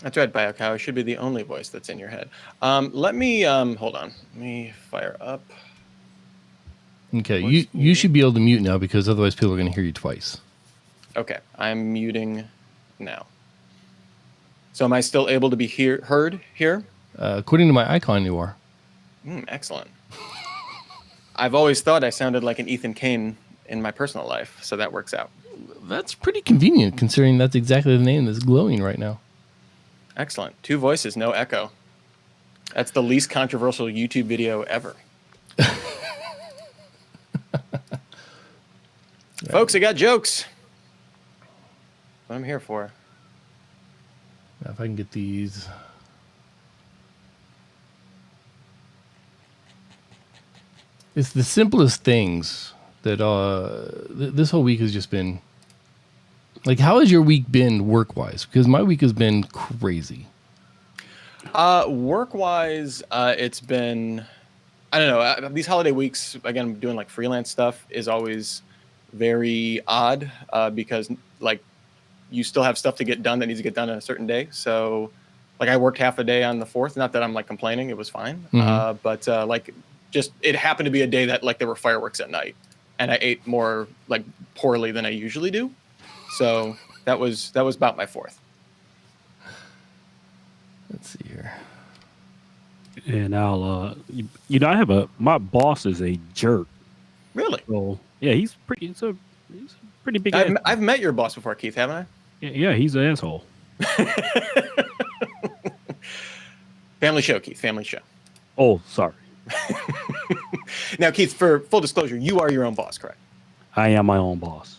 That's right, BioCow. It should be the only voice that's in your head. Let me hold on. Let me fire up. Okay, you should be able to mute now because otherwise people are going to hear you twice. Okay, I'm muting now. So am I still able to be heard here? According to my icon, you are. Excellent. I've always thought I sounded like an Ethan Kane in my personal life, so that works out. That's pretty convenient considering that's exactly the name that's glowing right now. Excellent. 2 voices, no echo. That's the least controversial YouTube video ever. Folks, I got jokes. What I'm here for. Now if I can get these. It's the simplest things that this whole week has just been. Like, how has your week been work-wise? Because my week has been crazy. Work-wise, it's been, I don't know, these holiday weeks, again, doing like freelance stuff is always very odd because like you still have stuff to get done that needs to get done on a certain day. So like I worked half a day on the 4th, not that I'm like complaining, it was fine. Mm-hmm. But like just, it happened to be a day that like there were fireworks at night and I ate more like poorly than I usually do. So that was about my 4th. Let's see here. And I'll, I have my boss is a jerk. Really? So yeah, he's a pretty big. I've met your boss before, Keith, haven't I? Yeah, he's an asshole. Family show, Keith. Family show. Oh, sorry. Now, Keith, for full disclosure, you are your own boss, correct? I am my own boss.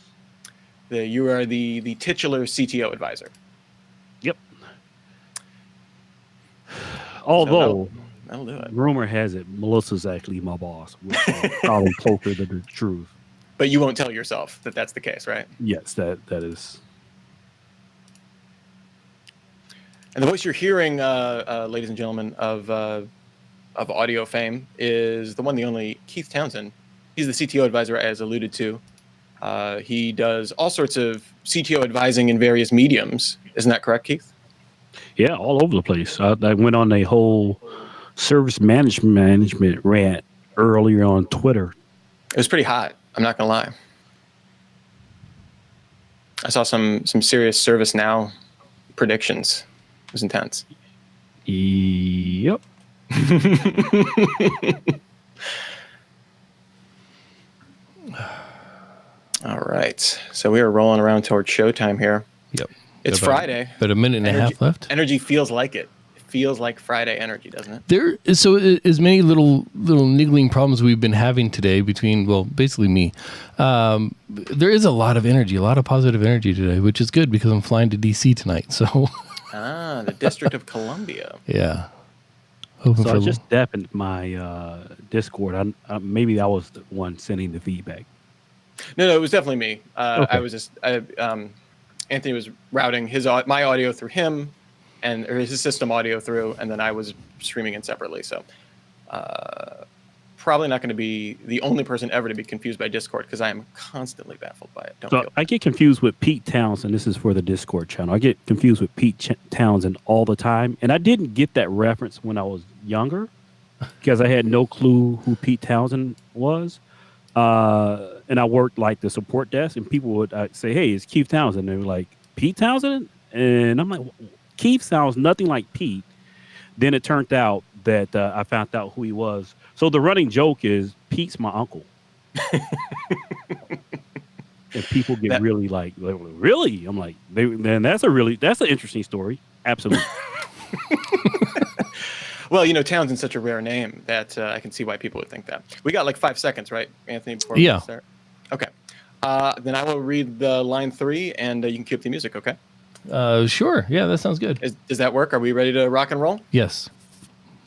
You are the titular CTO advisor. Yep. Although, that'll do it. Rumor has it Melissa's actually my boss, which is probably closer to the truth. But you won't tell yourself that that's the case, right? Yes, that is. And the voice you're hearing, ladies and gentlemen, of audio fame is the one, the only Keith Townsend. He's the CTO advisor, as alluded to. He does all sorts of CTO advising in various mediums. Isn't that correct, Keith? Yeah, all over the place. I went on a whole service management rant earlier on Twitter. It was pretty hot. I'm not gonna lie. I saw some serious ServiceNow predictions. It was intense. Yep. All right. So we are rolling around towards showtime here. Yep. It's Friday. But a minute and a half left. Energy feels like it. It feels like Friday energy, doesn't it? There is as many little niggling problems we've been having today between, well, basically me. There is a lot of energy, a lot of positive energy today, which is good because I'm flying to DC tonight. So. The District of Columbia. Yeah. So I just deafened my Discord. Maybe I was the one sending the feedback. No, it was definitely me. Okay. I was just Anthony was routing my audio through him, or his system audio through, and then I was streaming in separately. So probably not going to be the only person ever to be confused by Discord because I am constantly baffled by it. I get confused with Pete Townsend. This is for the Discord channel. I get confused with Pete Townsend all the time, and I didn't get that reference when I was younger because I had no clue who Pete Townsend was. And I worked like the support desk, and people would say, "Hey, it's Keith Townsend." And they were like, "Pete Townsend?" And I'm like, "Keith sounds nothing like Pete." Then it turned out that I found out who he was. So the running joke is Pete's my uncle. And people get really like, really? I'm like, man, that's an interesting story. Absolutely. Well, Townsend's such a rare name that I can see why people would think that. We got like 5 seconds, right, Anthony, before we start? Okay. Then I will read the line 3, and you can cue up the music, okay? Sure. Yeah, that sounds good. Does that work? Are we ready to rock and roll? Yes.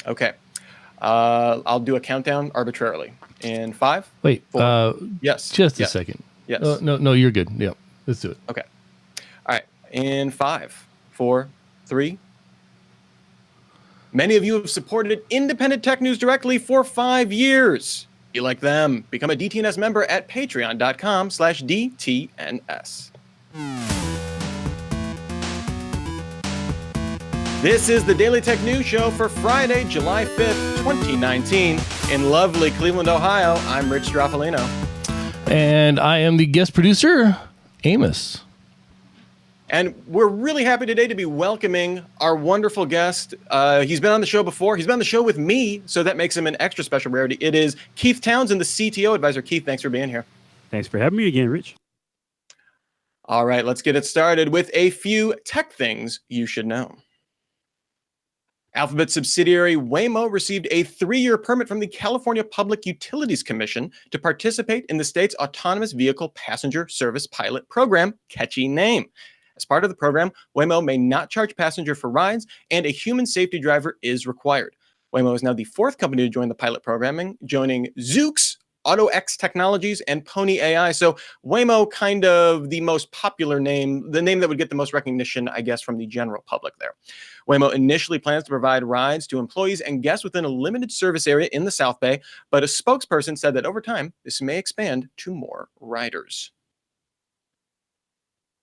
Okay. I'll do a countdown arbitrarily. In 5? Wait. 4. Yes. Just a second. Yes. No, you're good. Yep. Let's do it. Okay. All right. In 5, 4, 3. Many of you have supported Independent Tech News directly for 5 years. Be like them. Become a DTNS member at patreon.com/DTNS. This is the Daily Tech News Show for Friday, July 5th, 2019. In lovely Cleveland, Ohio, I'm Rich Straffolino. And I am the guest producer, Amos. And we're really happy today to be welcoming our wonderful guest. He's been on the show before. He's been on the show with me, so that makes him an extra special rarity. It is Keith Townsend, the CTO advisor. Keith, thanks for being here. Thanks for having me again, Rich. All right, let's get it started with a few tech things you should know. Alphabet subsidiary Waymo received a 3-year permit from the California Public Utilities Commission to participate in the state's autonomous vehicle passenger service pilot program, catchy name. As part of the program, Waymo may not charge passenger for rides, and a human safety driver is required. Waymo is now the 4th company to join the pilot programming, joining Zoox, AutoX Technologies, and Pony AI. So Waymo, kind of the most popular name, the name that would get the most recognition, I guess, from the general public there. Waymo initially plans to provide rides to employees and guests within a limited service area in the South Bay, but a spokesperson said that over time, this may expand to more riders.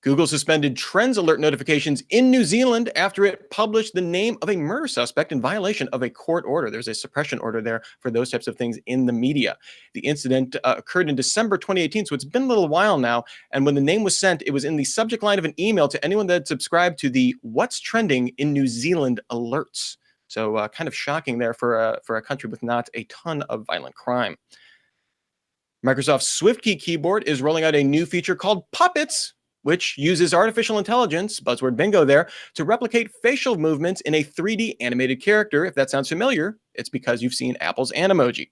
Google suspended Trends Alert notifications in New Zealand after it published the name of a murder suspect in violation of a court order. There's a suppression order there for those types of things in the media. The incident occurred in December 2018, so it's been a little while now. And when the name was sent, it was in the subject line of an email to anyone that had subscribed to the What's Trending in New Zealand alerts. So kind of shocking there for a country with not a ton of violent crime. Microsoft's SwiftKey keyboard is rolling out a new feature called Puppets, which uses artificial intelligence, buzzword bingo there, to replicate facial movements in a 3D animated character. If that sounds familiar, it's because you've seen Apple's Animoji.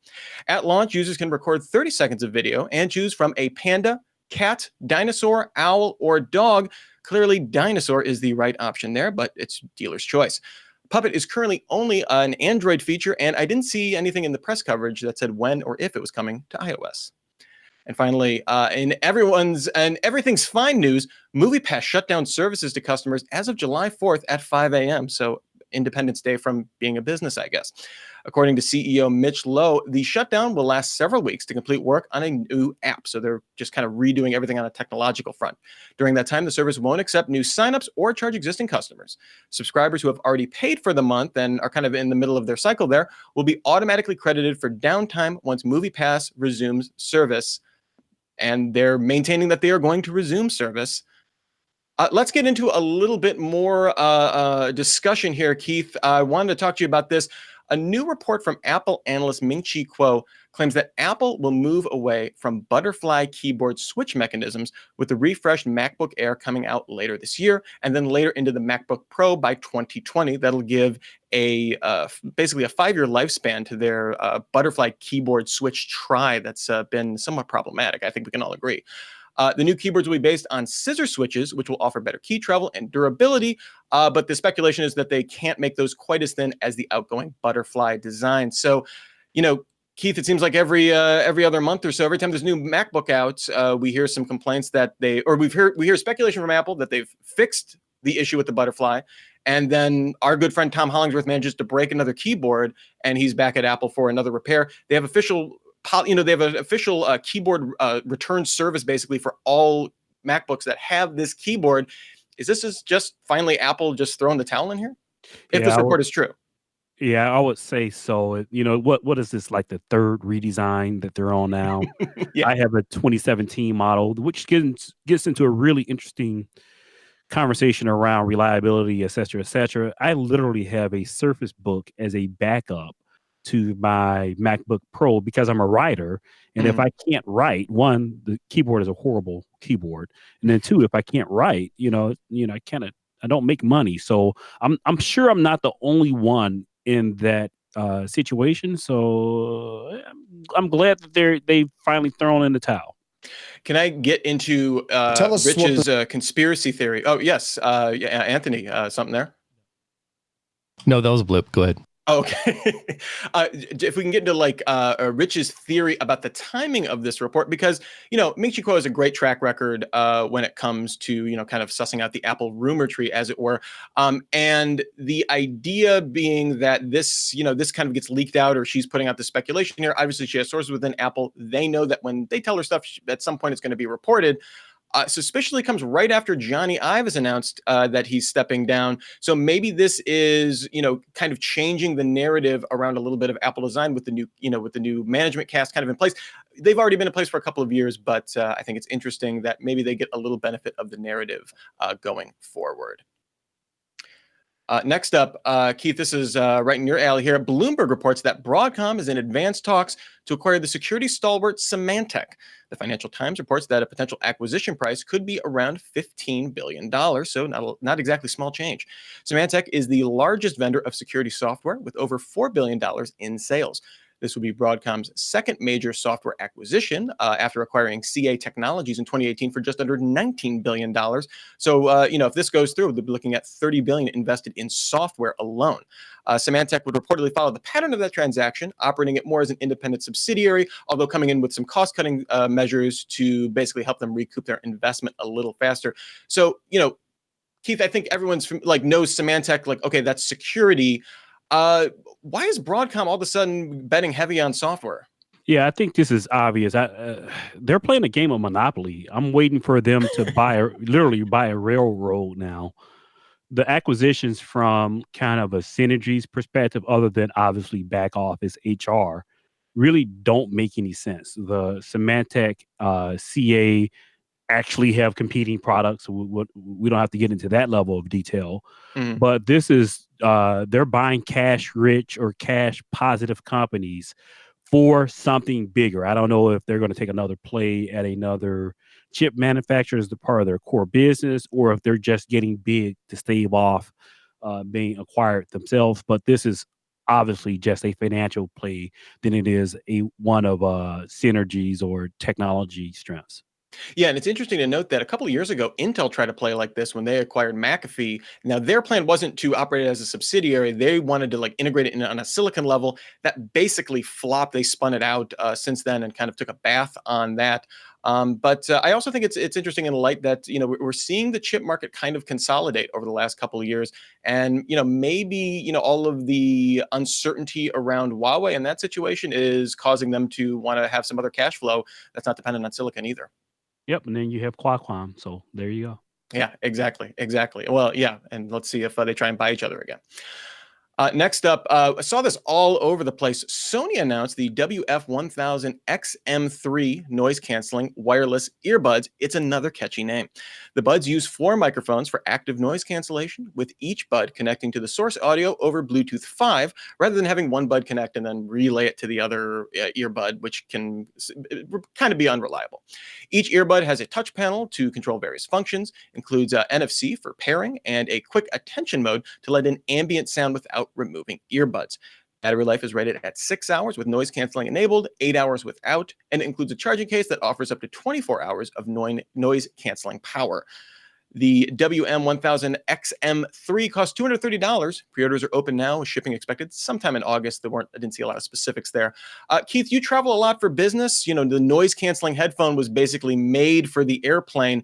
At launch, users can record 30 seconds of video and choose from a panda, cat, dinosaur, owl, or dog. Clearly, dinosaur is the right option there, but it's dealer's choice. Puppet is currently only an Android feature, and I didn't see anything in the press coverage that said when or if it was coming to iOS. And finally, in everything's fine news, MoviePass shut down services to customers as of July 4th at 5 a.m. So Independence Day from being a business, I guess. According to CEO Mitch Lowe, the shutdown will last several weeks to complete work on a new app. So they're just kind of redoing everything on a technological front. During that time, the service won't accept new signups or charge existing customers. Subscribers who have already paid for the month and are kind of in the middle of their cycle there will be automatically credited for downtime once MoviePass resumes service. And they're maintaining that they are going to resume service. Let's get into a little bit more discussion here, Keith. I wanted to talk to you about this. A new report from Apple analyst Ming-Chi Kuo claims that Apple will move away from butterfly keyboard switch mechanisms with the refreshed MacBook Air coming out later this year, and then later into the MacBook Pro by 2020. That'll give basically a 5-year lifespan to their butterfly keyboard switch try that's been somewhat problematic. I think we can all agree. The new keyboards will be based on scissor switches, which will offer better key travel and durability. But the speculation is that they can't make those quite as thin as the outgoing butterfly design. So, Keith, it seems like every other month or so, every time there's new MacBook out, we hear some complaints that we hear speculation from Apple that they've fixed the issue with the butterfly. And then our good friend Tom Hollingsworth manages to break another keyboard, and he's back at Apple for another repair. They have an official keyboard return service basically for all MacBooks that have this keyboard. Is this just finally Apple just throwing the towel in here? If this report is true. Yeah, I would say so. What is this, like the 3rd redesign that they're on now? Yeah. I have a 2017 model, which gets into a really interesting conversation around reliability, et cetera, et cetera. I literally have a Surface Book as a backup to my MacBook Pro because I'm a writer. And if I can't write, one, the keyboard is a horrible keyboard. And then 2, if I can't write, I don't make money. So I'm sure I'm not the only one in that situation. So I'm glad that they've finally thrown in the towel. Can I get into Rich's conspiracy theory? Oh, yes. Anthony, something there? No, that was a blip. Go ahead. Okay. If we can get into Rich's theory about the timing of this report, because, Ming-Chi Kuo has a great track record when it comes to, kind of sussing out the Apple rumor tree, as it were. And the idea being that this kind of gets leaked out, or she's putting out the speculation here. Obviously, she has sources within Apple. They know that when they tell her stuff, at some point it's going to be reported. suspiciously comes right after Johnny Ive has announced that he's stepping down. So maybe this is, kind of changing the narrative around a little bit of Apple design with the new management cast kind of in place. They've already been in place for a couple of years, but I think it's interesting that maybe they get a little benefit of the narrative going forward. Next up, Keith, this is right in your alley here. Bloomberg reports that Broadcom is in advanced talks to acquire the security stalwart Symantec. The Financial Times reports that a potential acquisition price could be around $15 billion, so not exactly small change. Symantec is the largest vendor of security software with over $4 billion in sales. This would be Broadcom's second major software acquisition after acquiring CA Technologies in 2018 for just under $19 billion. So, if this goes through, they'll be looking at $30 billion invested in software alone. Symantec would reportedly follow the pattern of that transaction, operating it more as an independent subsidiary, although coming in with some cost-cutting measures to basically help them recoup their investment a little faster. So, Keith, I think everyone's knows Symantec, okay, that's security. Why is Broadcom all of a sudden betting heavy on software? Yeah, I think this is obvious. They're playing a game of Monopoly. I'm waiting for them to literally buy a railroad now. The acquisitions from kind of a synergies perspective, other than obviously back office HR, really don't make any sense. The Symantec, CA actually have competing products. We don't have to get into that level of detail. Mhm. But this is they're buying cash rich or cash positive companies for something bigger. I don't know if they're going to take another play at another chip manufacturer as the part of their core business, or if they're just getting big to stave off being acquired themselves. But this is obviously just a financial play than it is one of synergies or technology strengths. Yeah, and it's interesting to note that a couple of years ago, Intel tried to play like this when they acquired McAfee. Now, their plan wasn't to operate it as a subsidiary. They wanted to integrate it on a silicon level. That basically flopped. They spun it out since then and kind of took a bath on that. But I also think it's interesting in the light that we're seeing the chip market kind of consolidate over the last couple of years, and maybe all of the uncertainty around Huawei in that situation is causing them to want to have some other cash flow that's not dependent on silicon either. Yep, and then you have Qualcomm. So there you go. Yeah, exactly. Well, yeah, and let's see if they try and buy each other again. Next up, I saw this all over the place. Sony announced the WF-1000XM3 noise-canceling wireless earbuds. It's another catchy name. The buds use 4 microphones for active noise cancellation, with each bud connecting to the source audio over Bluetooth 5, rather than having one bud connect and then relay it to the other earbud, which can kind of be unreliable. Each earbud has a touch panel to control various functions, includes NFC for pairing, and a quick attention mode to let in ambient sound without removing earbuds. Battery life is rated at 6 hours with noise canceling enabled, 8 hours without, and it includes a charging case that offers up to 24 hours of noise canceling power. The WM1000XM3 costs $230. Pre-orders are open now, shipping expected sometime in August. I didn't see a lot of specifics there. Keith, you travel a lot for business. The noise canceling headphone was basically made for the airplane.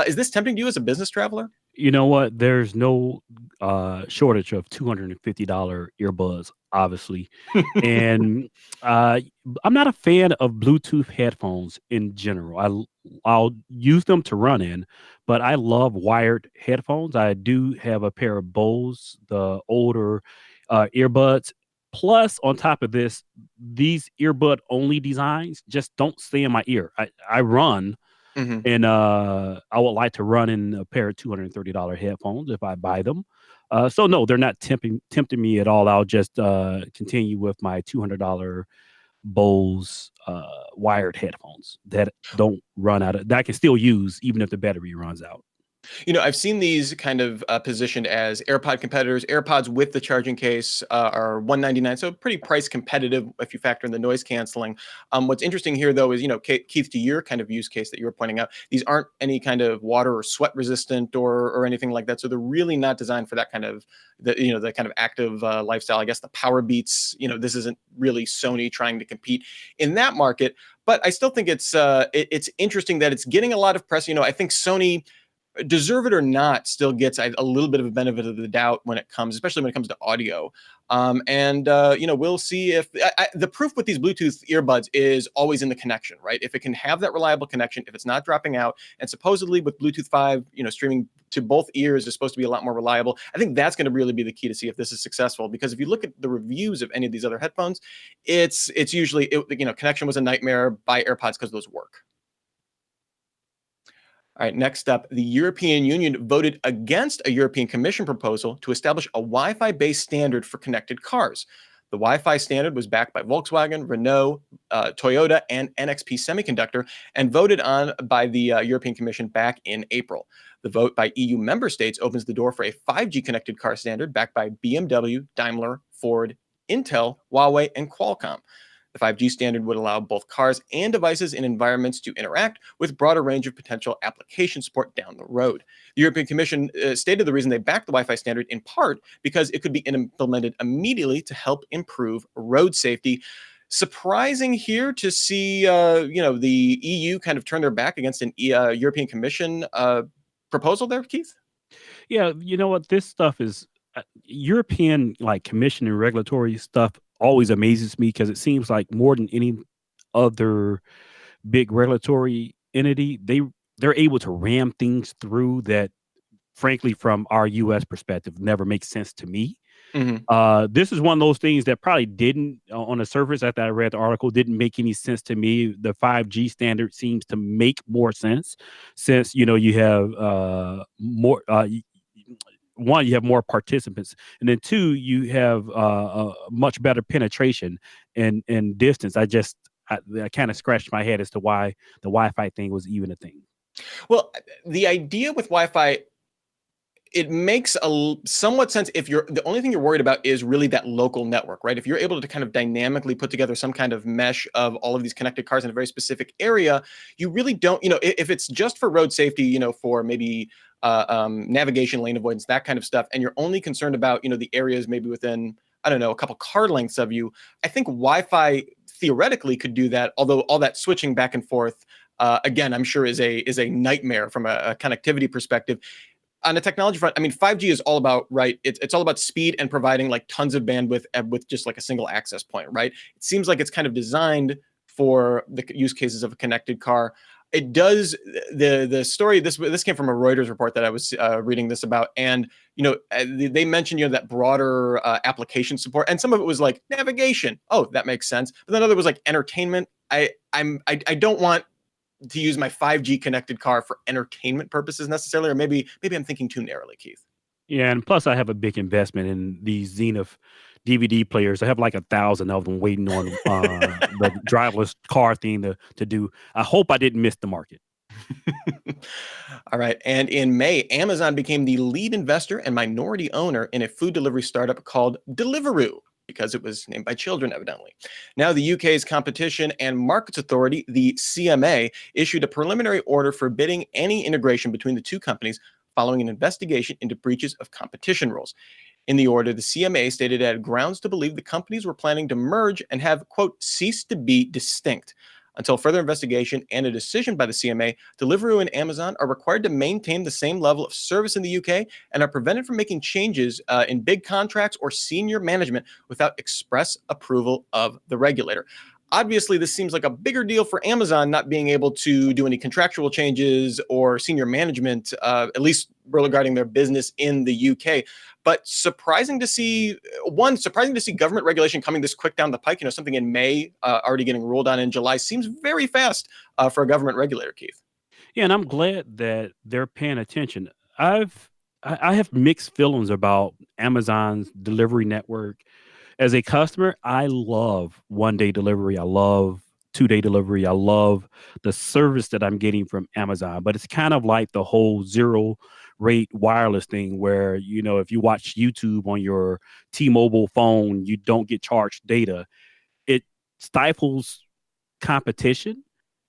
Is this tempting to you as a business traveler? You know what? There's no shortage of $250 earbuds, obviously. And I'm not a fan of Bluetooth headphones in general. I'll use them to run in, but I love wired headphones. I do have a pair of Bose, the older earbuds. Plus, on top of this, these earbud only designs just don't stay in my ear. I run. Mm-hmm. And I would like to run in a pair of $230 headphones if I buy them. So no, they're not tempting me at all. I'll just continue with my $200 Bose wired headphones that don't run out that I can still use even if the battery runs out. I've seen these kind of positioned as AirPod competitors. AirPods with the charging case are $199, so pretty price competitive if you factor in the noise canceling. What's interesting here, though, is Keith, to your kind of use case that you were pointing out, these aren't any kind of water or sweat resistant or anything like that. So they're really not designed for that kind of the kind of active lifestyle. I guess the Power Beats. This isn't really Sony trying to compete in that market, but I still think it's interesting that it's getting a lot of press. I think Sony deserve it or not, still gets a little bit of a benefit of the doubt especially when it comes to audio. We'll see if the proof with these Bluetooth earbuds is always in the connection, right? If it can have that reliable connection, if it's not dropping out, and supposedly with Bluetooth 5, streaming to both ears is supposed to be a lot more reliable. I think that's going to really be the key to see if this is successful, because if you look at the reviews of any of these other headphones, it's usually, connection was a nightmare, buy AirPods because those work. All right, next up, the European Union voted against a European Commission proposal to establish a Wi-Fi based standard for connected cars. The Wi-Fi standard was backed by Volkswagen, Renault, Toyota, and NXP Semiconductor, and voted on by the European Commission back in April. The vote by EU member states opens the door for a 5G connected car standard backed by BMW, Daimler, Ford, Intel, Huawei, and Qualcomm. The 5G standard would allow both cars and devices in environments to interact with broader range of potential application support down the road. The European Commission stated the reason they backed the Wi-Fi standard in part because it could be implemented immediately to help improve road safety. Surprising here to see, the EU kind of turn their back against an European Commission proposal there, Keith? Yeah, you know what? This stuff is European, like commission and regulatory stuff always amazes me, because it seems like more than any other big regulatory entity, they're able to ram things through that, frankly, from our U.S. perspective, never makes sense to me. This is one of those things that probably didn't, on the surface, after I read the article, didn't make any sense to me. The 5G standard seems to make more sense, since you have more. One, you have more participants, and then two, you have a much better penetration and distance. I kind of scratched my head as to why the Wi-Fi thing was even a thing. Well, the idea with Wi-Fi, it makes somewhat sense if the only thing you're worried about is really that local network, right? If you're able to kind of dynamically put together some kind of mesh of all of these connected cars in a very specific area, you really don't, if it's just for road safety, for maybe navigation, lane avoidance, that kind of stuff, and you're only concerned about, the areas maybe within, I don't know, a couple car lengths of you, I think Wi-Fi theoretically could do that, although all that switching back and forth, again, I'm sure is a nightmare from a connectivity perspective. On the technology front, I mean, 5G is all about, right? It's all about speed and providing like tons of bandwidth with just like a single access point, right? It seems like it's kind of designed for the use cases of a connected car. It does the story. This came from a Reuters report that I was reading this about, and they mentioned that broader application support, and some of it was like navigation. Oh, that makes sense. But then other was like entertainment. I don't want to use my 5G connected car for entertainment purposes necessarily, or maybe I'm thinking too narrowly, Keith. Yeah, and plus I have a big investment in these Zenith DVD players. I have like 1,000 of them waiting on the driverless car thing to do. I hope I didn't miss the market. All right. And in May, Amazon became the lead investor and minority owner in a food delivery startup called Deliveroo, because it was named by children, evidently. Now, the UK's Competition and Markets Authority, the CMA, issued a preliminary order forbidding any integration between the two companies following an investigation into breaches of competition rules. In the order, the CMA stated it had grounds to believe the companies were planning to merge and have, quote, ceased to be distinct. Until further investigation and a decision by the CMA, Deliveroo and Amazon are required to maintain the same level of service in the UK and are prevented from making changes in big contracts or senior management without express approval of the regulator. Obviously, this seems like a bigger deal for Amazon not being able to do any contractual changes or senior management, at least regarding their business in the UK. But surprising to see government regulation coming this quick down the pike. Something in May, already getting ruled on in July, seems very fast for a government regulator, Keith. Yeah, and I'm glad that they're paying attention. I have mixed feelings about Amazon's delivery network. As a customer, I love one-day delivery. I love two-day delivery. I love the service that I'm getting from Amazon. But it's kind of like the whole zero rate wireless thing where, if you watch YouTube on your T-Mobile phone, you don't get charged data. It stifles competition.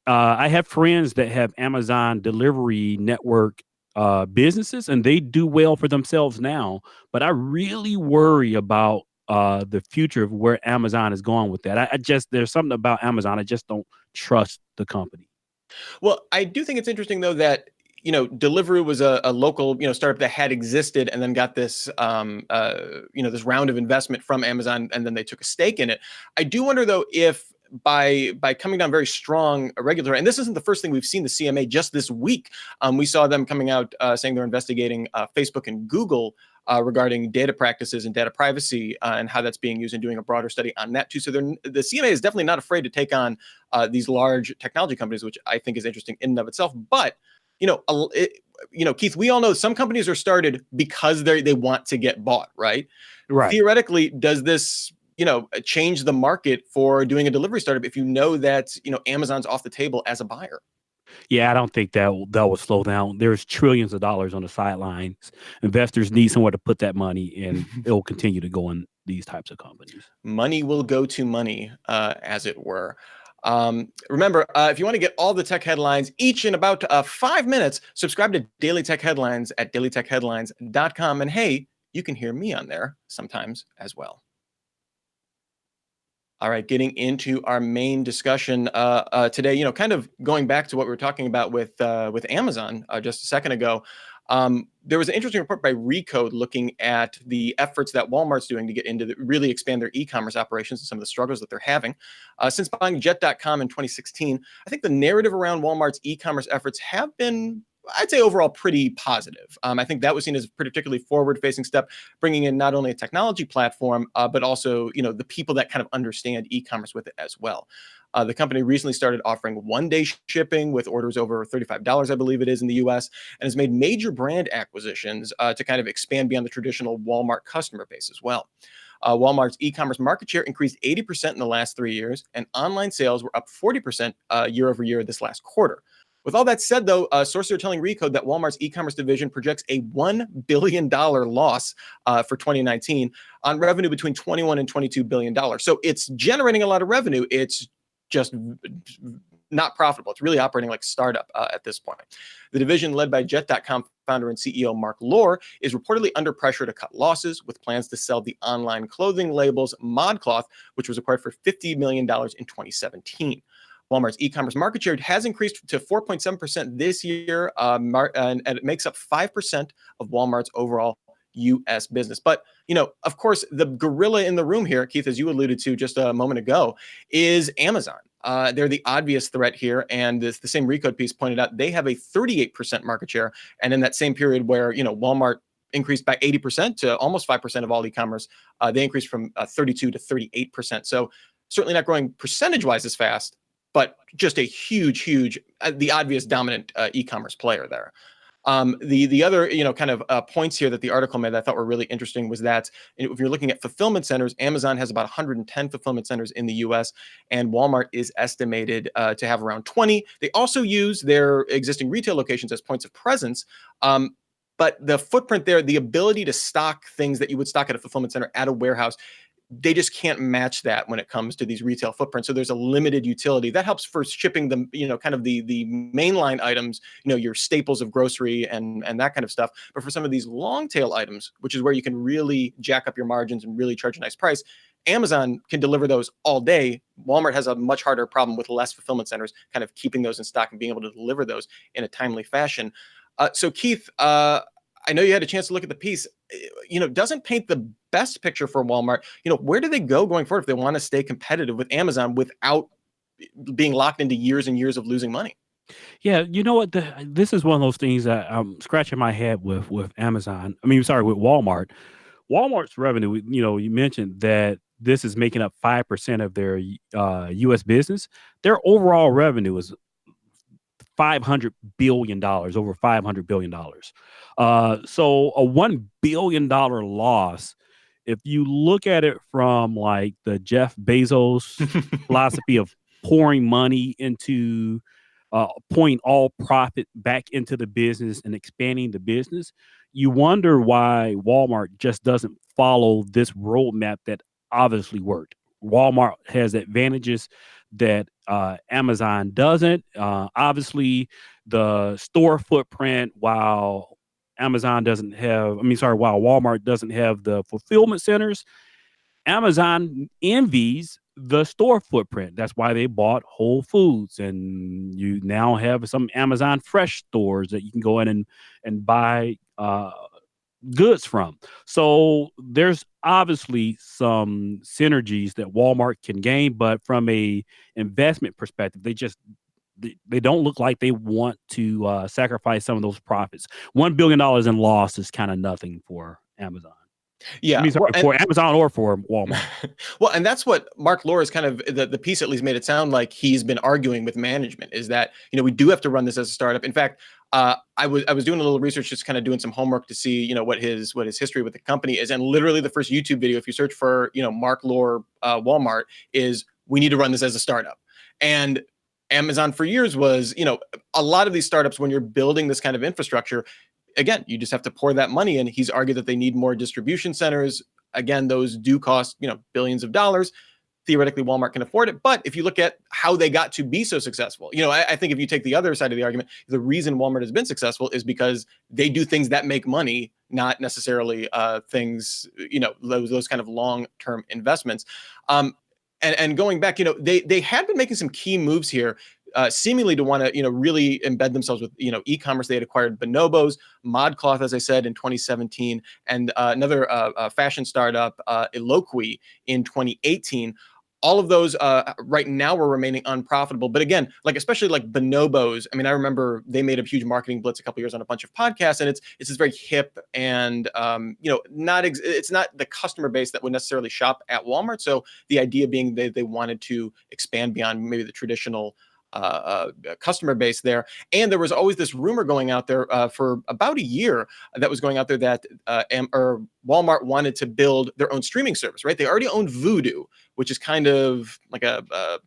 I have friends that have Amazon delivery network businesses, and they do well for themselves now. But I really worry about the future of where Amazon is going with that. There's something about Amazon. I just don't trust the company. Well, I do think it's interesting, though, that Deliveroo was a local, startup that had existed and then got this, this round of investment from Amazon, and then they took a stake in it. I do wonder though if by coming down very strong regulatory, and this isn't the first thing we've seen the CMA just this week. We saw them coming out saying they're investigating Facebook and Google regarding data practices and data privacy and how that's being used, and doing a broader study on that too. So the CMA is definitely not afraid to take on these large technology companies, which I think is interesting in and of itself. But Keith, we all know some companies are started because they want to get bought, right? Right. Theoretically, does this change the market for doing a delivery startup if that Amazon's off the table as a buyer? Yeah, I don't think that will slow down. There's trillions of dollars on the sidelines. Investors need somewhere to put that money, and it will continue to go in these types of companies. Money will go to money, as it were. Remember, if you want to get all the tech headlines each in about 5 minutes, subscribe to Daily Tech Headlines at dailytechheadlines.com. And hey, you can hear me on there sometimes as well. All right, getting into our main discussion today, kind of going back to what we were talking about with Amazon just a second ago. There was an interesting report by Recode looking at the efforts that Walmart's doing to get into really expand their e-commerce operations and some of the struggles that they're having. Since buying Jet.com in 2016, I think the narrative around Walmart's e-commerce efforts have been, I'd say, overall pretty positive. I think that was seen as a particularly forward-facing step, bringing in not only a technology platform, but also, the people that kind of understand e-commerce with it as well. The company recently started offering one-day shipping with orders over $35, I believe it is, in the U.S., and has made major brand acquisitions to kind of expand beyond the traditional Walmart customer base as well. Walmart's e-commerce market share increased 80% in the last 3 years, and online sales were up 40% year over year this last quarter. With all that said, though, sources are telling Recode that Walmart's e-commerce division projects a $1 billion loss for 2019 on revenue between $21 and $22 billion. So it's generating a lot of revenue. It's just not profitable. It's really operating like a startup at this point. The division, led by Jet.com founder and CEO Mark Lohr, is reportedly under pressure to cut losses, with plans to sell the online clothing labels ModCloth, which was acquired for $50 million in 2017. Walmart's e-commerce market share has increased to 4.7% this year, and it makes up 5% of Walmart's overall U.S. business. But, of course, the gorilla in the room here, Keith, as you alluded to just a moment ago, is Amazon. They're the obvious threat here. And the same Recode piece pointed out, they have a 38% market share. And in that same period where, Walmart increased by 80% to almost 5% of all e-commerce, they increased from 32 to 38%. So certainly not growing percentage-wise as fast, but just a huge, the obvious dominant e-commerce player there. The other, kind of points here that the article made that I thought were really interesting was that if you're looking at fulfillment centers, Amazon has about 110 fulfillment centers in the U.S., and Walmart is estimated to have around 20. They also use their existing retail locations as points of presence. But the footprint there, the ability to stock things that you would stock at a fulfillment center at a warehouse, they just can't match that when it comes to these retail footprints. So there's a limited utility that helps for shipping them, kind of the mainline items, your staples of grocery and that kind of stuff. But for some of these long tail items, which is where you can really jack up your margins and really charge a nice price, Amazon can deliver those all day. Walmart has a much harder problem with less fulfillment centers, kind of keeping those in stock and being able to deliver those in a timely fashion. So Keith, I know you had a chance to look at the piece. Doesn't paint the best picture for Walmart. Where do they go going forward if they want to stay competitive with Amazon without being locked into years and years of losing money? Yeah, you know what? This is one of those things that I'm scratching my head with Amazon. With Walmart. Walmart's revenue, you mentioned that this is making up 5% of their U.S. business. Their overall revenue is $500 billion, over $500 billion. So a $1 billion loss, if you look at it from like the Jeff Bezos philosophy of pouring money into, pouring all profit back into the business and expanding the business, you wonder why Walmart just doesn't follow this roadmap that obviously worked. Walmart has advantages that Amazon doesn't. Obviously, the store footprint, while Walmart doesn't have the fulfillment centers, Amazon envies the store footprint. That's why they bought Whole Foods, and you now have some Amazon Fresh stores that you can go in and buy goods from. So there's obviously some synergies that Walmart can gain, but from a investment perspective, they don't look like they want to sacrifice some of those profits. $1 billion in loss is kind of nothing for Amazon. I Yeah, mean, sorry, for Amazon or for Walmart. well, and that's what Mark Lohr is kind of the piece at least made it sound like he's been arguing with management is that, we do have to run this as a startup. In fact, I was doing a little research, just kind of doing some homework to see, what his history with the company is. And literally the first YouTube video, if you search for, Mark Lohr Walmart, is we need to run this as a startup. And Amazon for years was, a lot of these startups, when you're building this kind of infrastructure, again, you just have to pour that money in. He's argued that they need more distribution centers. Again, those do cost, billions of dollars. Theoretically, Walmart can afford it. But if you look at how they got to be so successful, I think if you take the other side of the argument, the reason Walmart has been successful is because they do things that make money, not necessarily things, those kind of long-term investments. And going back, they had been making some key moves here, seemingly to want to, really embed themselves with, e-commerce. They had acquired Bonobos, ModCloth, as I said, in 2017, and another fashion startup, Eloquii, in 2018. All of those right now were remaining unprofitable. But again, especially like Bonobos, I mean, I remember they made a huge marketing blitz a couple years on a bunch of podcasts, and it's this very hip and it's not the customer base that would necessarily shop at Walmart. So the idea being they wanted to expand beyond maybe the traditional customer base there. And there was always this rumor going out there for about a year that was going out there that Walmart wanted to build their own streaming service, right? They already owned Vudu, which is kind of like a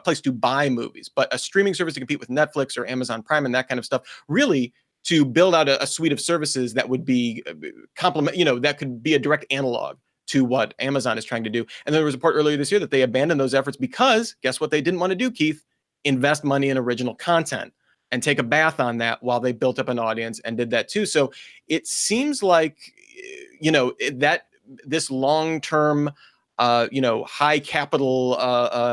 place to buy movies, but a streaming service to compete with Netflix or Amazon Prime and that kind of stuff, really to build out a suite of services that would be that could be a direct analog to what Amazon is trying to do. And there was a report earlier this year that they abandoned those efforts because guess what they didn't want to do, Keith? Invest money in original content and take a bath on that while they built up an audience and did that too. So it seems like, that this long-term, high capital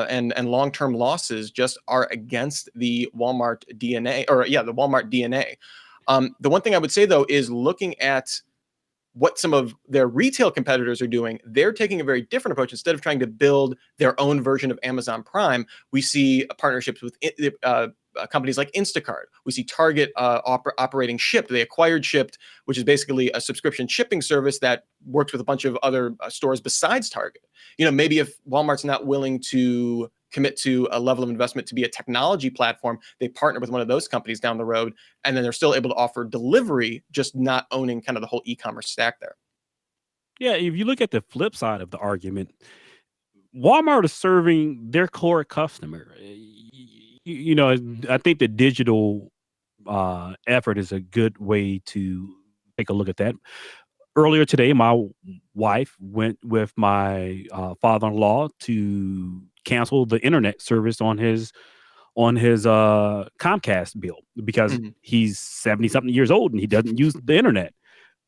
and long-term losses just are against the Walmart DNA, the Walmart DNA. The one thing I would say though is looking at what some of their retail competitors are doing, they're taking a very different approach. Instead of trying to build their own version of Amazon Prime, we see partnerships with companies like Instacart. We see Target operating Shipt. They acquired Shipt, which is basically a subscription shipping service that works with a bunch of other stores besides Target. Maybe if Walmart's not willing to commit to a level of investment to be a technology platform, they partner with one of those companies down the road, and then they're still able to offer delivery, just not owning kind of the whole e-commerce stack there. Yeah, if you look at the flip side of the argument, Walmart is serving their core customer. I think the digital effort is a good way to take a look at that. Earlier today, my wife went with my father-in-law to cancel the internet service on his Comcast bill because he's 70 something years old and he doesn't use the internet.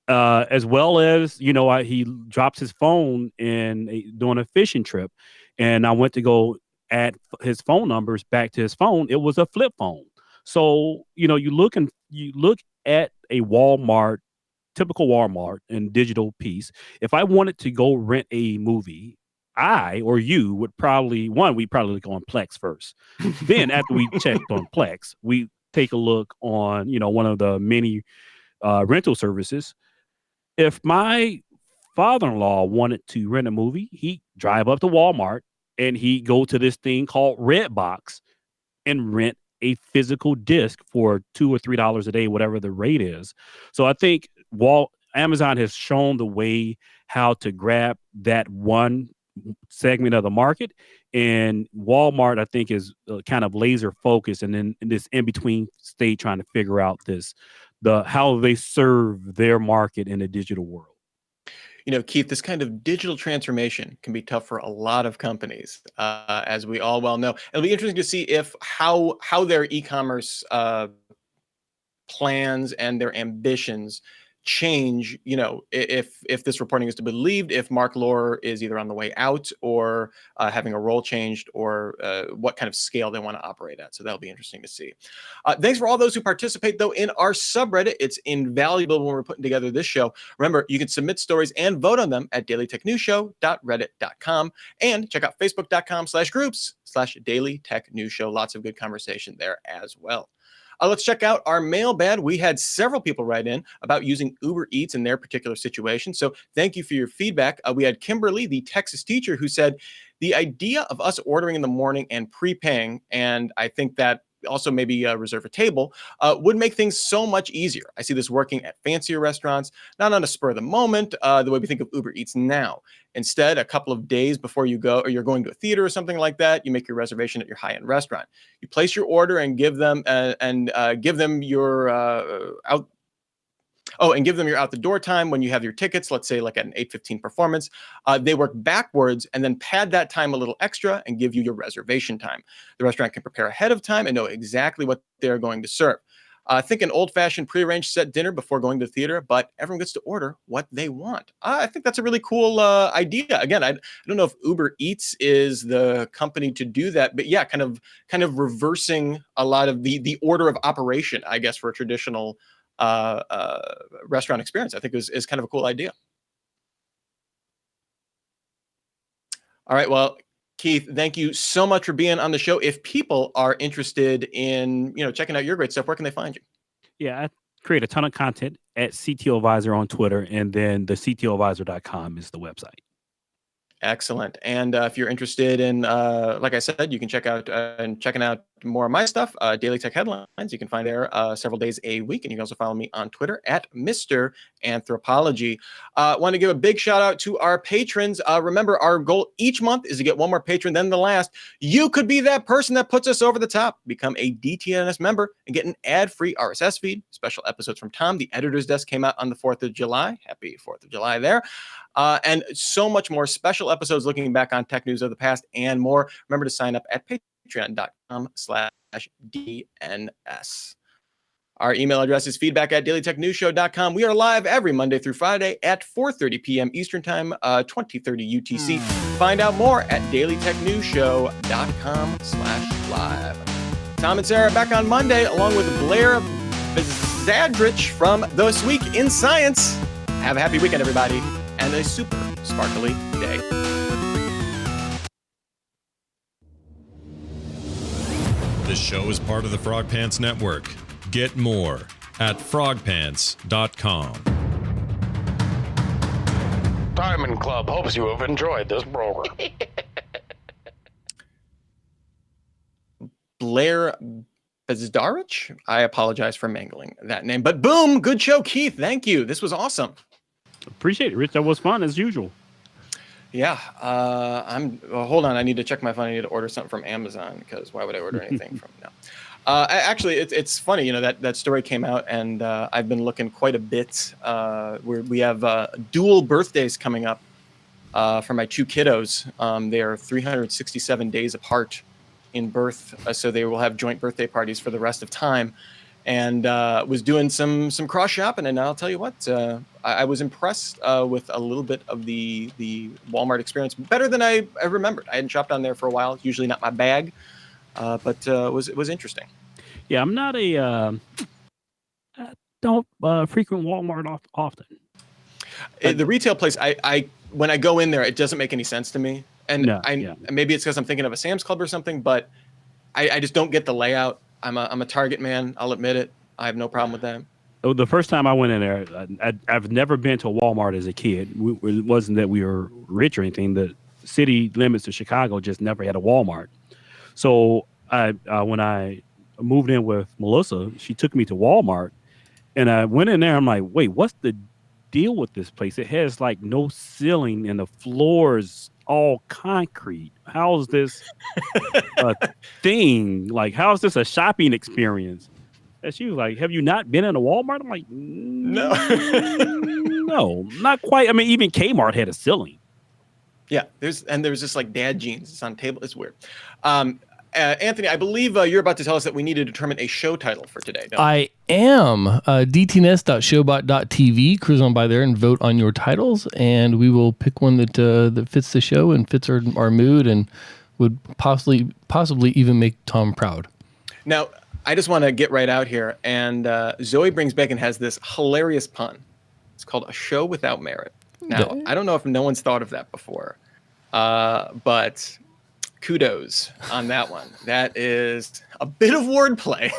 As well as, he drops his phone doing a fishing trip, and I went to go add his phone numbers back to his phone. It was a flip phone. So, you look at a Walmart, typical Walmart and digital piece. If I wanted to go rent a movie, I or you would we'd probably look on Plex first. Then after we checked on Plex, we take a look on, one of the many rental services. If my father-in-law wanted to rent a movie, he'd drive up to Walmart and he'd go to this thing called Redbox and rent a physical disc for $2 or $3 a day, whatever the rate is. So I think Amazon has shown the way how to grab that one segment of the market, and Walmart, I think, is kind of laser focused and then in this in between state trying to figure out how they serve their market in a digital world. Keith, this kind of digital transformation can be tough for a lot of companies, as we all well know. It'll be interesting to see if how their e-commerce plans and their ambitions change, if this reporting is to be believed, if Mark Lore is either on the way out or having a role changed, or what kind of scale they want to operate at. So that'll be interesting to see. Thanks for all those who participate, though, in our subreddit. It's invaluable when we're putting together this show. Remember, you can submit stories and vote on them at dailytechnewsshow.reddit.com, and check out facebook.com/groups/dailytechnewsshow. Lots of good conversation there as well. Let's check out our mailbag. We had several people write in about using Uber Eats in their particular situation. So thank you for your feedback. We had Kimberly, the Texas teacher, who said the idea of us ordering in the morning and prepaying, and I think that also maybe reserve a table, would make things so much easier. I see this working at fancier restaurants, not on a spur of the moment, the way we think of Uber Eats now. Instead, a couple of days before you go, or you're going to a theater or something like that, you make your reservation at your high-end restaurant. You place your order and give them your out. Oh, and give them your out the door time when you have your tickets, let's say like at an 8:15 performance. They work backwards and then pad that time a little extra and give you your reservation time. The restaurant can prepare ahead of time and know exactly what they're going to serve. Think an old-fashioned prearranged set dinner before going to the theater, but everyone gets to order what they want. I think that's a really cool idea. Again, I don't know if Uber Eats is the company to do that, but yeah, kind of reversing a lot of the order of operation, I guess, for a traditional restaurant experience. I think is kind of a cool idea. All right, well, Keith, thank you so much for being on the show. If people are interested in checking out your great stuff, where can they find you? Yeah, I create a ton of content at CTO Advisor on Twitter, and then the CTOadvisor.com is the website. Excellent. And if you're interested in, like I said, you can checking out more of my stuff, Daily Tech Headlines. You can find there several days a week. And you can also follow me on Twitter at Mr. Anthropology. Want to give a big shout out to our patrons. Remember, our goal each month is to get one more patron than the last. You could be that person that puts us over the top. Become a DTNS member and get an ad-free RSS feed. Special episodes from Tom. The editor's desk came out on the 4th of July. Happy 4th of July there. And so much more special episodes looking back on tech news of the past and more. Remember to sign up at patreon.com/DNS. Our email address is feedback@dailytechnewsshow.com. We are live every Monday through Friday at 4:30 p.m. Eastern Time, 2030 UTC. Find out more at dailytechnewsshow.com/live. Tom and Sarah back on Monday, along with Blair Zadrich from This Week in Science. Have a happy weekend, everybody, and a super sparkly day. This show is part of the Frog Pants Network. Get more at frogpants.com. Diamond Club hopes you have enjoyed this program. Blair Bezdarich? I apologize for mangling that name. But boom, good show, Keith. Thank you. This was awesome. Appreciate it, Rich. That was fun as usual. Yeah. Hold on. I need to check my phone. I need to order something from Amazon, because why would I order anything from now? Actually, it's funny, that story came out, and I've been looking quite a bit. We have dual birthdays coming up for my two kiddos. They are 367 days apart in birth, so they will have joint birthday parties for the rest of time. And was doing some cross shopping, and I'll tell you what, I was impressed with a little bit of the Walmart experience, better than I remembered. I hadn't shopped on there for a while. It's usually not my bag. But it was interesting. Yeah, I'm not I don't frequent Walmart often. The retail place, I when I go in there, it doesn't make any sense to me. And maybe it's because I'm thinking of a Sam's Club or something, but I just don't get the layout. I'm a Target man. I'll admit it. I have no problem with that. Oh, the first time I went in there, I've never been to Walmart as a kid. It wasn't that we were rich or anything. The city limits of Chicago just never had a Walmart. So when I moved in with Melissa, she took me to Walmart, and I went in there. I'm like, wait, what's the deal with this place? It has like no ceiling, and the floors all concrete. How is this a thing? Like, how is this a shopping experience? And she was like, have you not been in a Walmart? I'm like, no, no, not quite. I mean, even Kmart had a ceiling. Yeah, there's just like dad jeans. It's on table. It's weird. Anthony, I believe you're about to tell us that we need to determine a show title for today. Don't we? I am. dtns.showbot.tv. Cruise on by there and vote on your titles, and we will pick one that fits the show and fits our mood and would possibly even make Tom proud. Now, I just want to get right out here, and Zoe Brings Bacon has this hilarious pun. It's called A Show Without Merritt. Now, I don't know if no one's thought of that before, but kudos on that one. That is a bit of wordplay.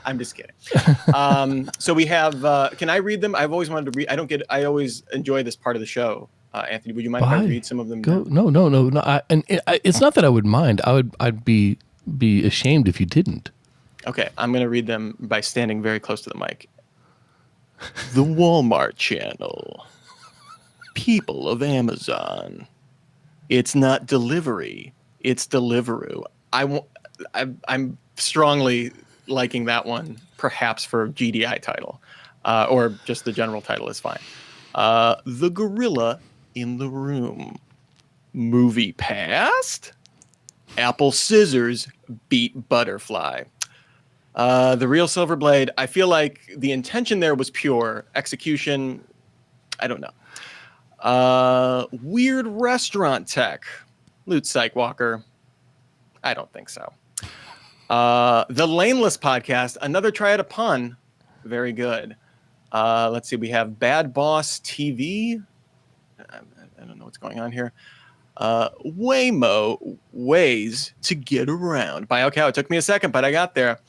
I'm just kidding. So we have, can I read them? I've always wanted to read. I always enjoy this part of the show. Anthony, would you mind if I read some of them? Go. No. It's not that I would mind. I'd be ashamed if you didn't. Okay, I'm going to read them by standing very close to the mic. The Walmart Channel. People of Amazon. It's not delivery, it's Deliveroo. I'm strongly liking that one, perhaps for GDI title, or just the general title is fine. The Gorilla in the Room. Movie Past. Apple Scissors beat Butterfly. The Real Silver Blade. I feel like the intention there was pure. Execution, I don't know. Weird Restaurant Tech. Loot Psych Walker. I don't think so. The Laneless Podcast. Another try at a pun. Very good. Let's see. We have Bad Boss TV. I don't know what's going on here. Waymo. Ways to Get Around. BioCow. It took me a second, but I got there.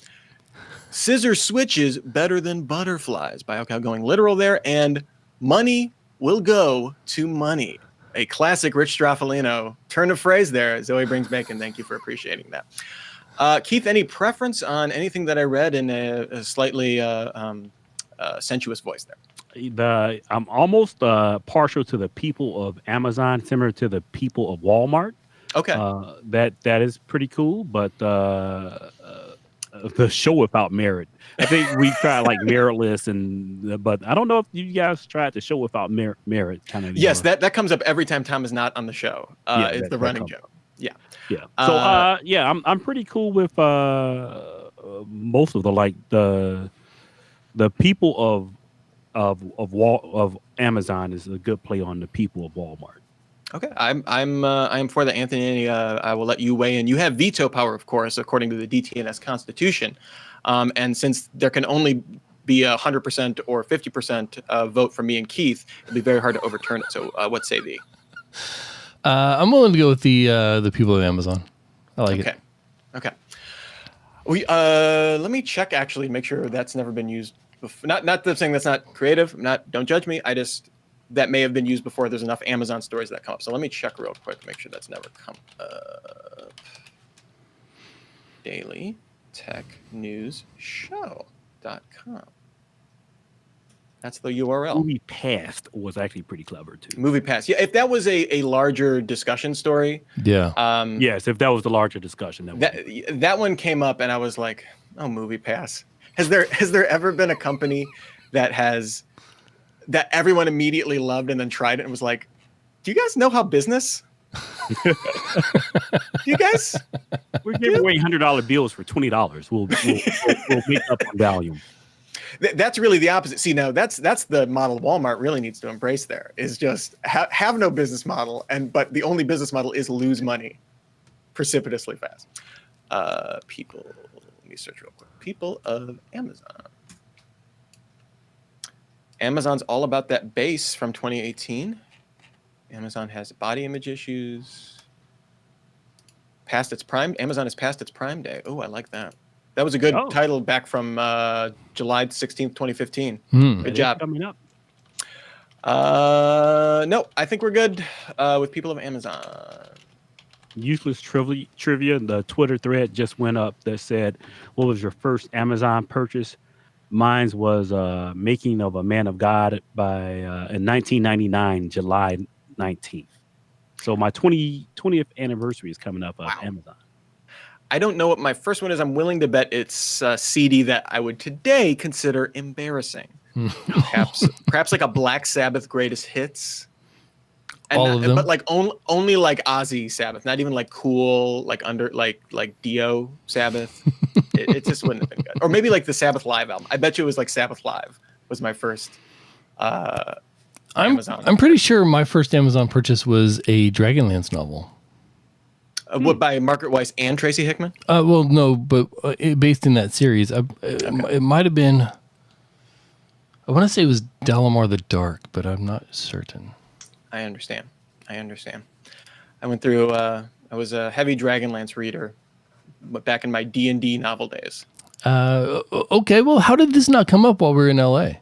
Scissor Switches Better Than Butterflies. BioCow going literal there. And Money Will Go to Money. A classic Rich Straffolino turn of phrase there. Zoe Brings Bacon. Thank you for appreciating that. Keith, any preference on anything that I read in a slightly sensuous voice there? I'm almost partial to the people of Amazon, similar to the people of Walmart. Okay. That is pretty cool, but the show without Merritt. I think we tried like Merritless, but I don't know if you guys tried the show without Merritt. Kind of. Yes, that comes up every time Tom is not on the show. It's the running joke. Yeah. Yeah. So I'm pretty cool with most of the people of Amazon is a good play on the people of Walmart. Okay, I'm for that, Anthony. I will let you weigh in. You have veto power, of course, according to the DTNS Constitution, and since there can only be 100% or 50% vote from me and Keith, it'll be very hard to overturn it. So, what say thee? I'm willing to go with the people of Amazon. I like it. Okay. Let me check actually, make sure that's never been used before. Not that I'm saying that's not creative. Don't judge me. That may have been used before. There's enough Amazon stories that come up. So let me check real quick, make sure that's never come up. Daily Tech News Show.com. That's the URL. Movie Past was actually pretty clever too. Movie Past. Yeah, if that was a larger discussion story. Yeah. Yes, if that was the larger discussion. That one came up and I was like, oh, Movie Pass. Has there ever been a company that everyone immediately loved and then tried it and was like, do you guys know how business? Do you guys? We're giving away $100 bills for $20. We'll make up on volume. That's really the opposite. See, now that's the model Walmart really needs to embrace. There is just have no business model, but the only business model is lose money precipitously fast. People, let me search real quick. People of Amazon. Amazon's all about that base from 2018. Amazon has body image issues. Past its prime. Amazon is past its prime day. Oh, I like that. That was a good title back from July 16th, 2015. Good job. Coming up. No, I think we're good with people of Amazon. Useless trivia. The Twitter thread just went up that said, what was your first Amazon purchase? Mine was Making of a Man of God in 1999, July 19th. So my 20th anniversary is coming up of Amazon. I don't know what my first one is. I'm willing to bet it's a CD that I would today consider embarrassing. Perhaps like a Black Sabbath Greatest Hits. And All of them? but like only like Ozzy Sabbath, not even like cool like under like Dio Sabbath. It just wouldn't have been good. Or maybe like the Sabbath Live album. I bet you it was like Sabbath Live was my first Amazon. I'm pretty sure my first Amazon purchase was a Dragonlance novel. What, by Margaret Weiss and Tracy Hickman? Well, no, but based in that series, it might have been. I want to say it was Dalamar the Dark, but I'm not certain. I understand. I went through. I was a heavy Dragonlance reader, but back in my D&D novel days. Okay, well, how did this not come up while we were in LA?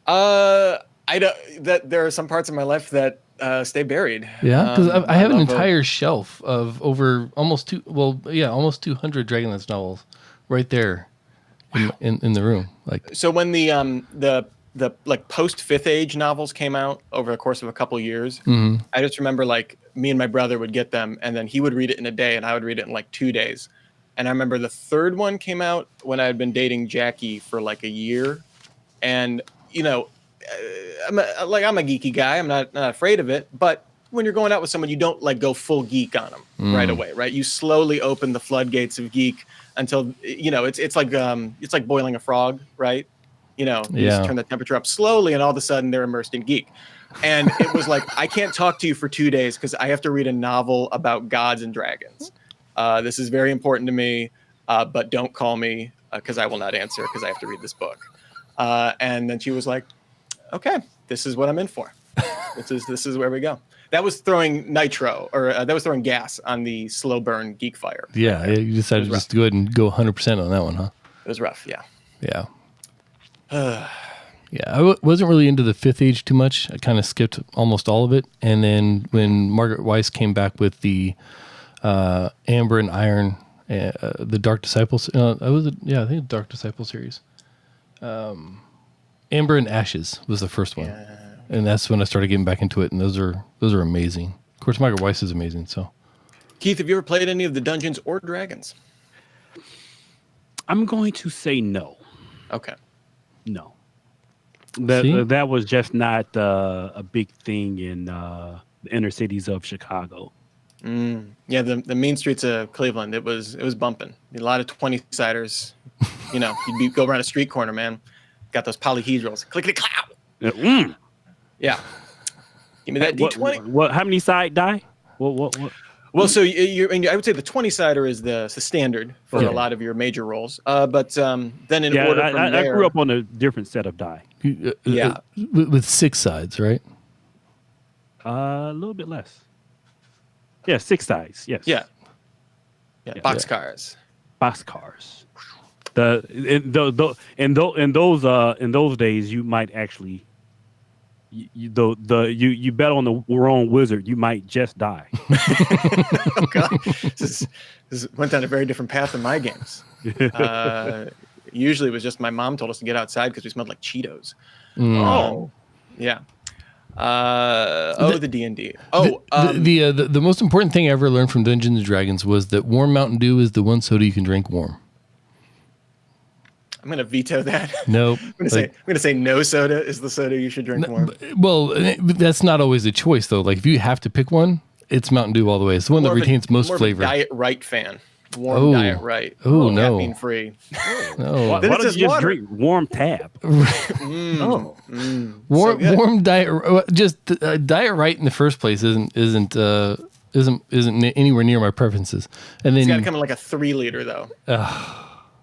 I don't. That there are some parts of my life that stay buried. Yeah, because I have an love entire shelf of over almost 200 Dragonlance novels right there in the room. Like, So when the like post Fifth Age novels came out over the course of a couple years, I just remember like me and my brother would get them, and then he would read it in a day, and I would read it in like 2 days. And I remember the third one came out when I had been dating Jackie for like a year, and you know, I'm a geeky guy. I'm not afraid of it, but when you're going out with someone, you don't like go full geek on them right away, right? You slowly open the floodgates of geek until you know it's like boiling a frog, right? You know, you just turn the temperature up slowly, and all of a sudden they're immersed in geek. And it was like, I can't talk to you for 2 days because I have to read a novel about gods and dragons. This is very important to me, but don't call me because I will not answer because I have to read this book. And then she was like, okay, this is what I'm in for. This is where we go. That was throwing nitro, or that was throwing gas on the slow burn geek fire. yeah, you decided just to go ahead and go 100% on that one, huh? It was rough, yeah. Yeah. Yeah, I wasn't really into the Fifth Age too much. I kind of skipped almost all of it. And then when Margaret Weiss came back with the Amber and Iron, the Dark Disciples, I think the Dark Disciple series. Amber and Ashes was the first one. Yeah. And that's when I started getting back into it. And those are amazing. Of course, Margaret Weiss is amazing. So, Keith, have you ever played any of the Dungeons or Dragons? I'm going to say no. Okay. No. That was just not a big thing in the inner cities of Chicago. Yeah, the mean streets of Cleveland, it was bumping. A lot of 20-siders. You know, you'd go around a street corner, man. Got those polyhedrals. Clickety-clow. Yeah. Give me that D20. What? How many side die? What? Well, so I would say the 20-sider is the standard for a lot of your major rolls. But then in order from there... I grew up on a different set of die. Yeah. With 6 sides, right? A little bit less. Yeah, 6 sides. Yes. Yeah. Boxcars. Boxcars. In those days, you might actually... You bet on the wrong wizard, you might just die. Oh God, this went down a very different path in my games. Usually, it was just my mom told us to get outside because we smelled like Cheetos. Oh, yeah. The D&D. The most important thing I ever learned from Dungeons and Dragons was that warm Mountain Dew is the one soda you can drink warm. I'm going to veto that. Nope. I'm going to say no soda is the soda you should drink warm. Well, that's not always a choice, though. Like, if you have to pick one, it's Mountain Dew all the way. It's the one that retains most flavor. Diet Right fan. Warm Diet Right. Oh, no. Caffeine free. No. Why don't you just drink warm Tab? Warm Diet. Just Diet Right in the first place isn't anywhere near my preferences. And then it's got to come in like a 3-liter though.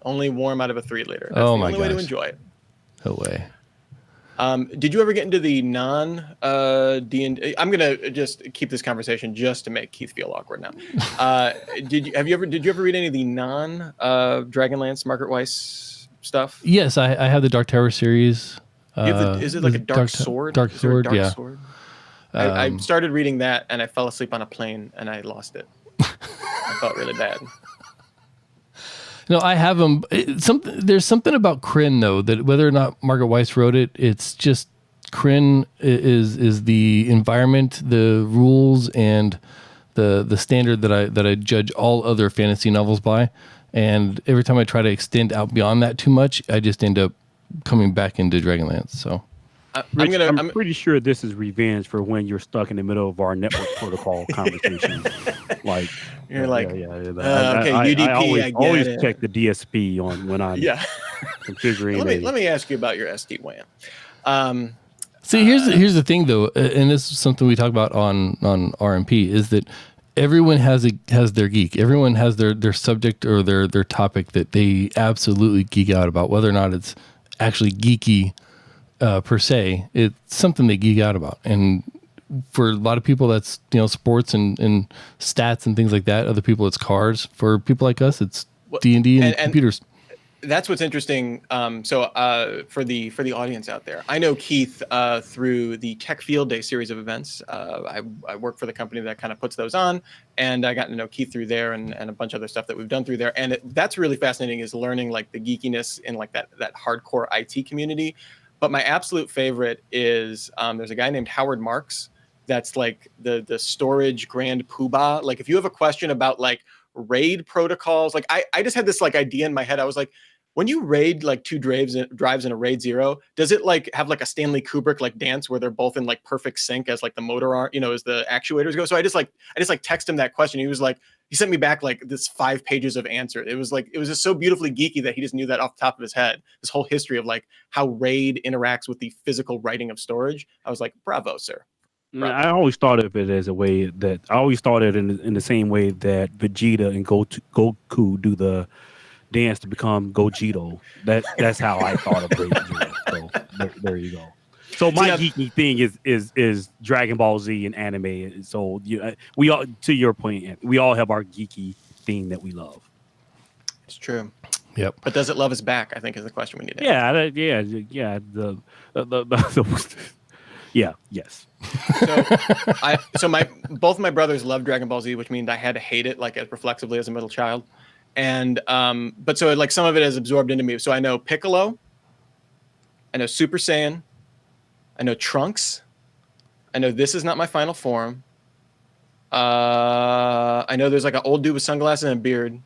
Only warm out of a 3-liter. That's the only way to enjoy it. No way. Did you ever get into the non-D&D? I'm gonna just keep this conversation just to make Keith feel awkward now. Did you ever read any of the non-Dragonlance Margaret Weiss stuff? Yes, I have the Dark Tower series. Is it like a Dark Sword? Dark Sword, Dark yeah. Sword? I started reading that and I fell asleep on a plane and I lost it. I felt really bad. No, I have them. There's something about Kryn, though, that whether or not Margaret Weiss wrote it, it's just Kryn is the environment, the rules, and the standard that I judge all other fantasy novels by. And every time I try to extend out beyond that too much, I just end up coming back into Dragonlance. So Rich, I'm I'm pretty sure this is revenge for when you're stuck in the middle of our network protocol conversation. Like, you're like, okay, I UDP, I get always it. check the DSP on when I'm Yeah. configuring. Let me ask you about your SD-WAN. See, here's the thing though, and this is something we talk about on RMP, is that everyone has their geek. Everyone has their subject or their topic that they absolutely geek out about, whether or not it's actually geeky per se. It's something they geek out about. And for a lot of people, that's sports and stats and things like that. Other people, it's cars. For people like us, it's D&D and computers. That's what's interesting. So for the audience out there, I know Keith through the Tech Field Day series of events. I work for the company that kind of puts those on, and I got to know Keith through there and a bunch of other stuff that we've done through there. And that's really fascinating, is learning like the geekiness in like that hardcore IT community. But my absolute favorite is there's a guy named Howard Marks. That's like the storage grand poobah. Like if you have a question about like RAID protocols, like I just had this like idea in my head. I was like, when you raid like two drives in a RAID 0, does it like have like a Stanley Kubrick like dance where they're both in like perfect sync as like the motor are, as the actuators go? So I just text him that question. He sent me back like this 5 pages of answer. It was just so beautifully geeky that he just knew that off the top of his head. This whole history of like how RAID interacts with the physical writing of storage. I was like, bravo, sir. Bravo. I always thought of it as a way that I always thought it in the same way that Vegeta and Goku do the dance to become Gogeta. That's how I thought of it. So there you go. So my geeky thing is Dragon Ball Z and anime. So we all, to your point, we all have our geeky thing that we love. It's true. Yep. But does it love us back? I think is the question we need to ask. Yeah. Yes. So both my brothers love Dragon Ball Z, which means I had to hate it like as reflexively as a middle child. And but so like some of it is absorbed into me. So I know Piccolo, I know Super Saiyan, I know Trunks, I know This Is Not My Final Form. I know there's like an old dude with sunglasses and a beard.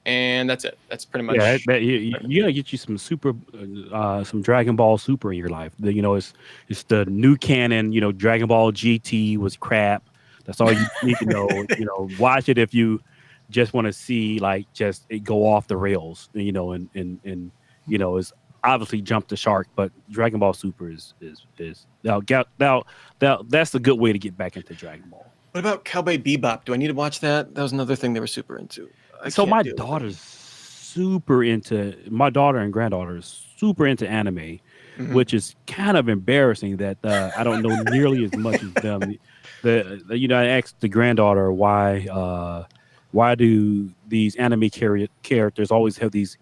And that's it. That's pretty much. Yeah, you gotta get you some some Dragon Ball Super in your life. It's the new canon. Dragon Ball GT was crap. That's all you need to know. Watch it if you just want to see like just it go off the rails. And it's obviously jump the shark. But Dragon Ball Super is that's a good way to get back into Dragon Ball. What about Cowboy Bebop? Do I need to watch that? That was another thing they were super into. So my daughter and granddaughter is super into anime, which is kind of embarrassing that I don't know nearly as much as them. I asked the granddaughter why do these anime characters always have these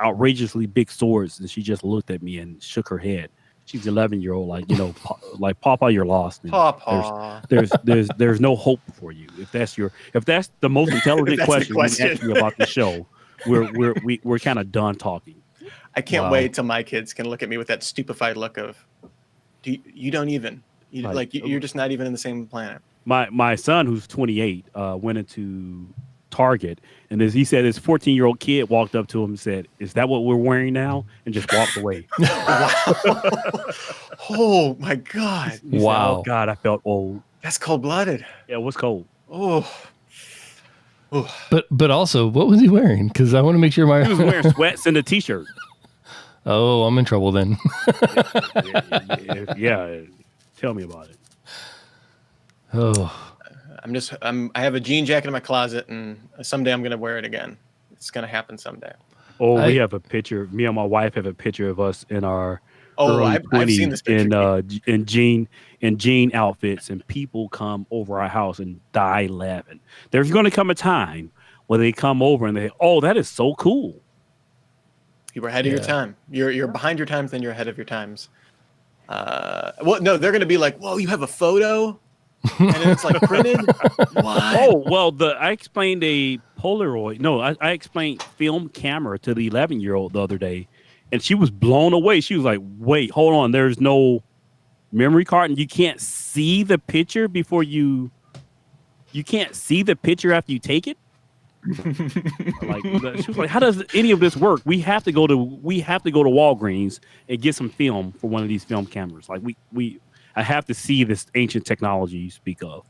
outrageously big swords, and she just looked at me and shook her head. She's 11-year-old, like Papa, you're lost. Papa, there's no hope for you. If that's the most intelligent question you ask me about the show, we're kind of done talking. I can't wait till my kids can look at me with that stupefied look of, you're just not even in the same planet. My son, who's 28, went into Target, and as he said, his 14-year-old kid walked up to him and said, "Is that what we're wearing now?" and just walked away. Oh my God! Wow! Said, oh God, I felt old. That's cold-blooded. Yeah, it was cold. Oh. But also, what was he wearing? Because I want to make sure he was wearing sweats and a t-shirt. Oh, I'm in trouble then. Yeah, tell me about it. Oh. I have a jean jacket in my closet, and someday I'm going to wear it again. It's going to happen someday. Oh, we have a picture. Me and my wife have a picture of us in our I've seen this picture. in jean outfits, and people come over our house and die laughing. There's going to come a time where they come over and that is so cool. You were ahead of your time. You're behind your times, then you're ahead of your times. Well, no, they're going to be like, "Whoa, you have a photo?" And it's like printed. What? Oh well, I explained a Polaroid. No, I explained film camera to the 11-year-old the other day, and she was blown away. She was like, "Wait, hold on. There's no memory card, and you can't see the picture before you can't see the picture after you take it." Like she was like, "How does any of this work? We have to go to Walgreens and get some film for one of these film cameras. Like I have to see this ancient technology you speak of."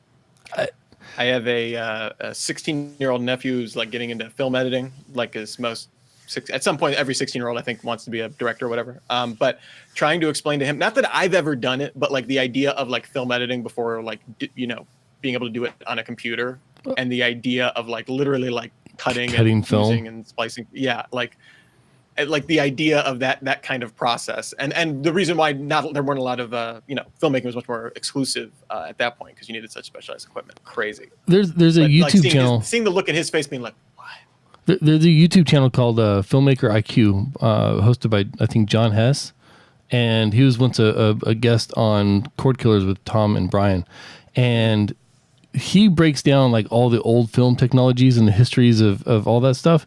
I have a 16-year-old nephew who's like getting into film editing, like his most. At some point, every 16-year-old I think wants to be a director or whatever. But trying to explain to him, not that I've ever done it, but like the idea of like film editing before, like being able to do it on a computer, and the idea of like literally like cutting and film using and splicing, like the idea of that kind of process, and the reason why there weren't a lot of filmmaking was much more exclusive at that point because you needed such specialized equipment. Crazy. There's a YouTube channel. Seeing the look in his face, being like, there's a YouTube channel called Filmmaker IQ, hosted by, I think, John Hess. And he was once a guest on Cord Killers with Tom and Brian. And he breaks down like all the old film technologies and the histories of all that stuff.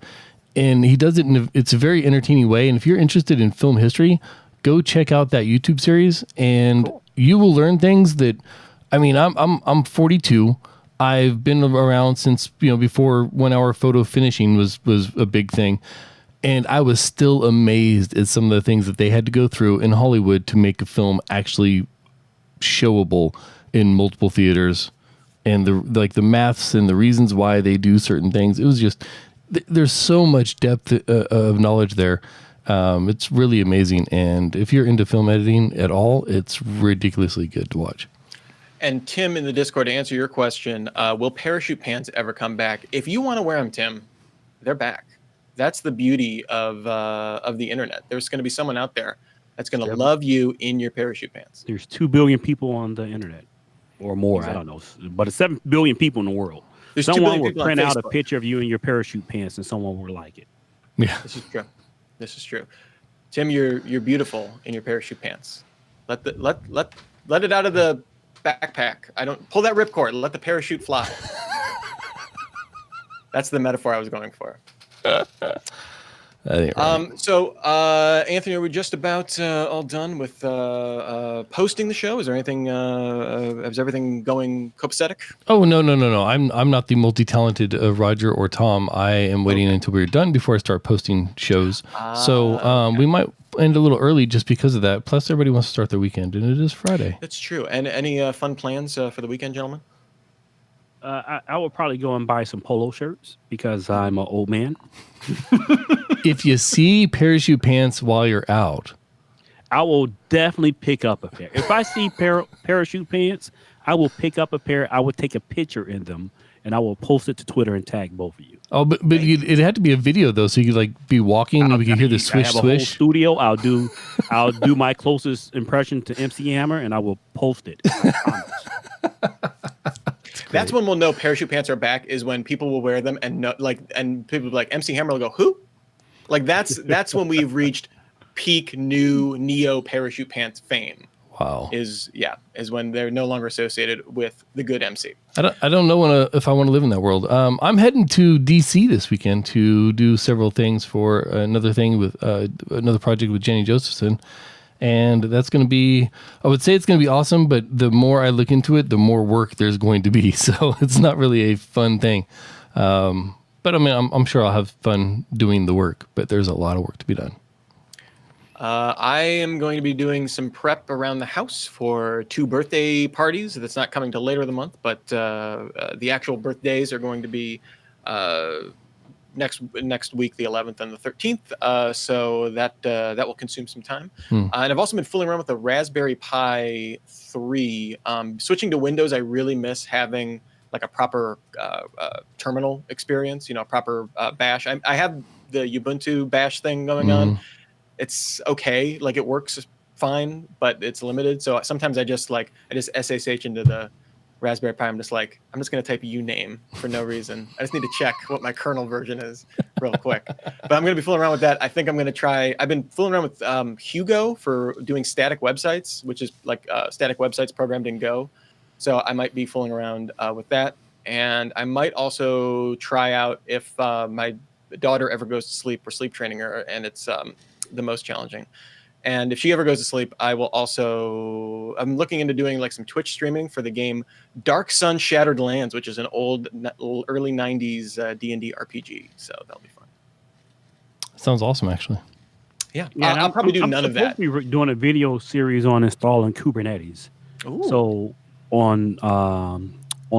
And he does it it's a very entertaining way. And if you're interested in film history, go check out that YouTube series. And you will learn things that, I mean, I'm 42. I've been around since, before 1 hour photo finishing was a big thing. And I was still amazed at some of the things that they had to go through in Hollywood to make a film actually showable in multiple theaters, and the maths and the reasons why they do certain things. It was just, there's so much depth of knowledge there. It's really amazing. And if you're into film editing at all, it's ridiculously good to watch. And Tim in the Discord, to answer your question, will parachute pants ever come back? If you want to wear them, Tim, they're back. That's the beauty of the internet. There's going to be someone out there that's going to love you in your parachute pants. There's 2 billion people on the internet, or more. Exactly. I don't know, but it's 7 billion people in the world. There's someone will print out a picture of you in your parachute pants, and someone will like it. Yeah, this is true. Tim, you're beautiful in your parachute pants. Let it out of the backpack. I don't pull that ripcord. Let the parachute fly. That's the metaphor I was going for. So Anthony, are we just about all done with posting the show? Is there anything? Is everything going copacetic? Oh no! I'm not the multi-talented Roger or Tom. I am waiting until we're done before I start posting shows. We might end a little early just because of that. Plus, everybody wants to start their weekend, and it is Friday. That's true. And any fun plans for the weekend, gentlemen? I will probably go and buy some polo shirts because I'm an old man. If you see parachute pants while you're out, I will definitely pick up a pair. If I see parachute pants, I will pick up a pair. I will take a picture in them, and I will post it to Twitter and tag both of you. Oh, but it had to be a video though, so you could like be walking and we could hear the swish I have a swish. Whole studio. I'll do my closest impression to MC Hammer, and I will post it. That's when we'll know parachute pants are back, is when people will wear them and people will be like, MC Hammer will go, who? Like that's when we've reached peak new neo parachute pants fame. Wow. Is when they're no longer associated with the good MC. I don't know if I want to live in that world. I'm heading to DC this weekend to do several things for another thing with another project with Jenny Josephson. And that's going to be, I would say it's going to be awesome, but the more I look into it, the more work there's going to be. So it's not really a fun thing. But I mean, I'm sure I'll have fun doing the work, but there's a lot of work to be done. I am going to be doing some prep around the house for 2 birthday parties. That's not coming till later in the month, but the actual birthdays are going to be next week, the 11th and the 13th. So that will consume some time. And I've also been fooling around with the Raspberry Pi 3. Switching to Windows, I really miss having like a proper terminal experience, a proper bash. I have the Ubuntu bash thing going on. It's okay. Like it works fine, but it's limited. So sometimes I just SSH into the Raspberry Pi. I'm just going to type uname for no reason. I just need to check what my kernel version is real quick. But I'm going to be fooling around with that. I think I'm going to try. I've been fooling around with Hugo for doing static websites, which is like static websites programmed in Go. So I might be fooling around with that. And I might also try out if my daughter ever goes to sleep. We're sleep training her, and it's the most challenging. And if she ever goes to sleep, I will also. I'm looking into doing like some Twitch streaming for the game Dark Sun Shattered Lands, which is an old, early '90s D&D RPG. So that'll be fun. Sounds awesome, actually. Yeah, and I'll probably do none of that. I'm supposed to be doing a video series on installing Kubernetes. Ooh. So on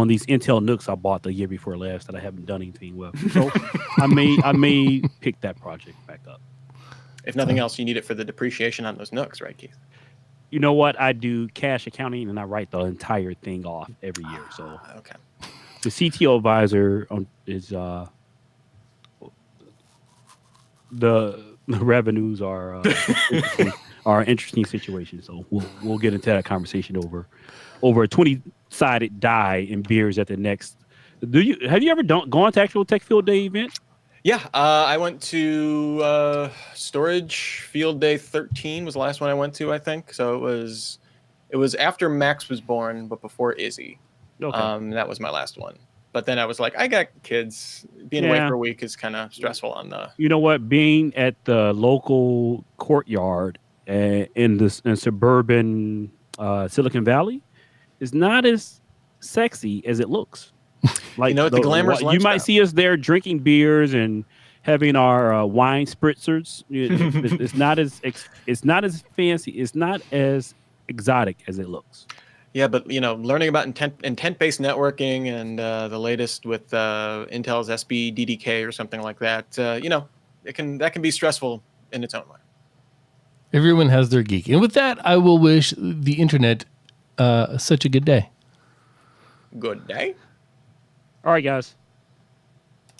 these Intel Nooks I bought the year before last that I haven't done anything with. So I may pick that project back up. If nothing else, you need it for the depreciation on those Nooks, right, Keith? You know what? I do cash accounting and I write the entire thing off every year. So Okay. the CTO advisor is the revenues are an interesting situation. So we'll get into that conversation over a 20-sided die and beers at the next. Have you ever gone to actual Tech Field Day event? Yeah, I went to Storage Field Day 13 was the last one I went to, I think. So it was after Max was born, but before Izzy. Okay. That was my last one. But then I was like, I got kids. Being away for a week is kind of stressful on the. You know what? Being at the local courtyard in suburban Silicon Valley is not as sexy as it looks. Like the glamorous you might lifestyle. see us there drinking beers and having our wine spritzers. It's not as fancy. It's not as exotic as it looks. Yeah, but learning about intent-based networking and the latest with Intel's SBDDK or something like that, that can be stressful in its own way. Everyone has their geek. And with that, I will wish the internet such a good day. Good day. All right, guys.